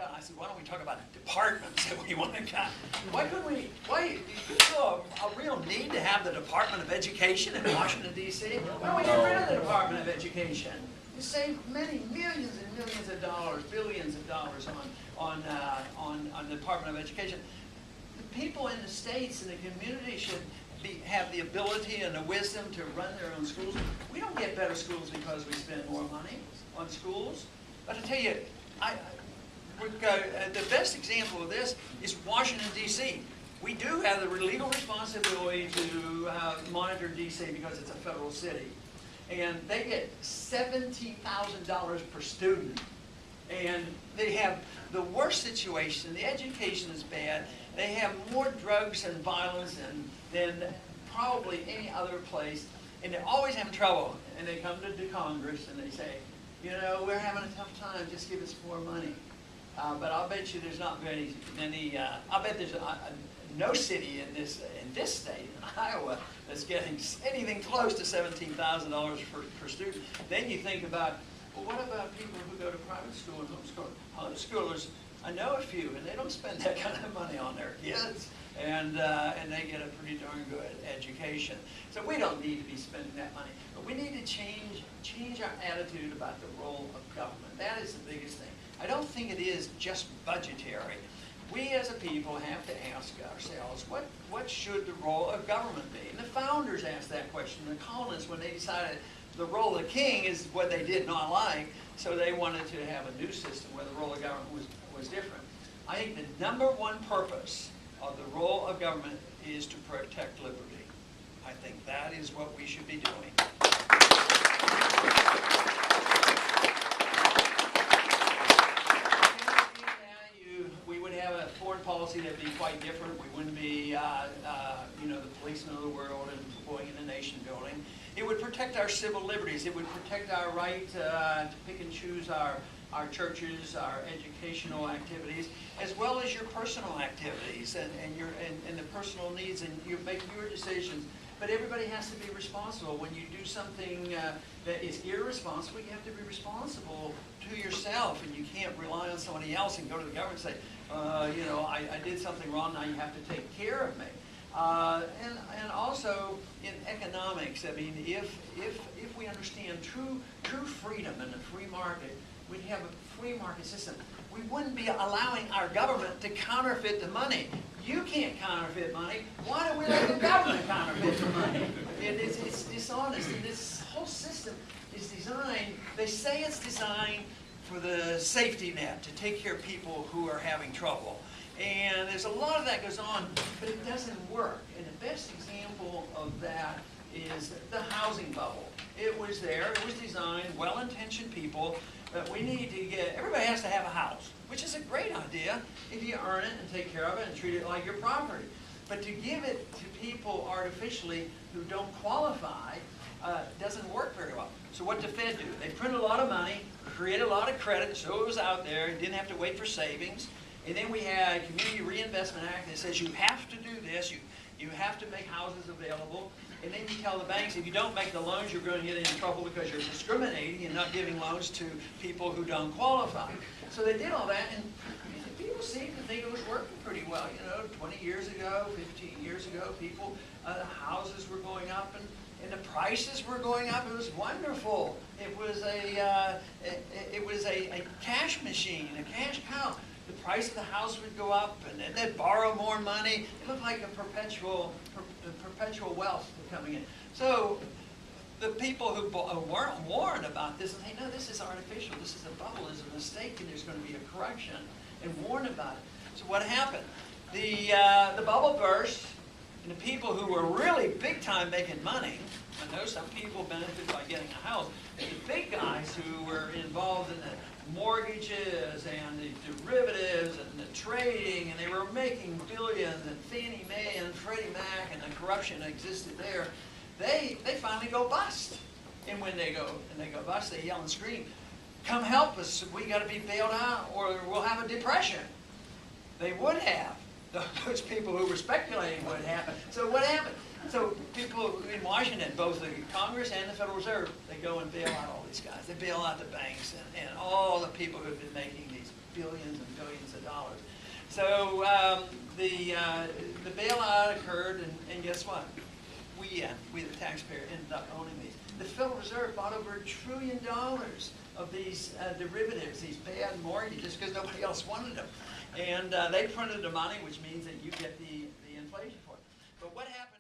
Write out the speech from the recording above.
cut. I said, why don't we talk about departments that we want to cut? Why couldn't we, why, do you feel a real need to have the Department of Education in Washington, D.C.? Why don't we get rid of the Department of Education? You save many millions and millions of dollars, billions of dollars on the Department of Education. The people in the states and the community should have the ability and the wisdom to run their own schools. We don't get better schools because we spend more money on schools. But I tell you, the best example of this is Washington, D.C. We do have the legal responsibility to monitor D.C. because it's a federal city. And they get $70,000 per student. And they have the worst situation. The education is bad. They have more drugs and violence than probably any other place. And they're always having trouble. And they come to Congress and they say, you know, we're having a tough time, just give us more money. But I'll bet you there's not many I'll bet there's no city in this state, in Iowa, that's getting anything close to $17,000 per student. Then you think about, well, what about people who go to private school and homeschool? Homeschoolers, I know a few, and they don't spend that kind of money on their kids, and they get a pretty darn good education. So we don't need to be spending that money, but we need to change our attitude about the role of government. That is the biggest thing. I don't think it is just budgetary. We as a people have to ask ourselves, what should the role of government be? And the founders asked that question. The colonists, when they decided the role of the king is what they did not like, so they wanted to have a new system where the role of government was different. I think the number one purpose of the role of government is to protect liberty. I think that is what we should be doing. We would have a foreign policy that would be quite different. We wouldn't be, the policemen of the world and going in the nation building. It would protect our civil liberties. It would protect our right to pick and choose our churches, our educational activities, as well as your personal activities and the personal needs, and you make your decisions. But everybody has to be responsible. When you do something that is irresponsible, you have to be responsible to yourself, and you can't rely on somebody else and go to the government and say, I did something wrong, now you have to take care of me. And also in economics, I mean, if we understand true freedom and the free market, we'd have a free market system. We wouldn't be allowing our government to counterfeit the money. You can't counterfeit money. Why do we let the government counterfeit the money? It's dishonest. And this whole system is designed, they say it's designed for the safety net, to take care of people who are having trouble. And there's a lot of that goes on, but it doesn't work. And the best example of that is the housing bubble. It was there, it was designed, well-intentioned people, but we need to get, everybody has to have a house, which is a great idea if you earn it and take care of it and treat it like your property. But to give it to people artificially who don't qualify doesn't work very well. So what did the Fed do? They printed a lot of money, created a lot of credit, so it was out there, you didn't have to wait for savings. And then we had a Community Reinvestment Act that says you have to do this, you have to make houses available. And then you tell the banks, if you don't make the loans, you're going to get into trouble because you're discriminating and not giving loans to people who don't qualify. So they did all that, and people seemed to think it was working pretty well. 20 years ago, 15 years ago, the houses were going up, and the prices were going up. It was wonderful. It was a cash machine, a cash cow. The price of the house would go up, and then they'd borrow more money. It looked like a perpetual wealth coming in. So the people who weren't warned about this, and say, no, this is artificial, this is a bubble, this is a mistake, and there's going to be a correction, and warned about it. So what happened? The bubble burst, and the people who were really big time making money, I know some people benefited by getting a house, but the big guys who were involved in the mortgages and the derivatives and the trading, and they were making billions, and Fannie Mae and Freddie Mac, and the corruption that existed there, they finally go bust. And when they go bust, they yell and scream, "Come help us, we got to be bailed out or we'll have a depression." They would have. Those people who were speculating what happened. So what happened? So people in Washington, both the Congress and the Federal Reserve, they go and bail out all these guys. They bail out the banks and all the people who have been making these billions and billions of dollars. So the bailout occurred, and guess what? We the taxpayer, ended up owning these. The Federal Reserve bought over $1 trillion of these derivatives, these bad mortgages, because nobody else wanted them. And they printed the money, which means that you get the inflation for it. But what happened?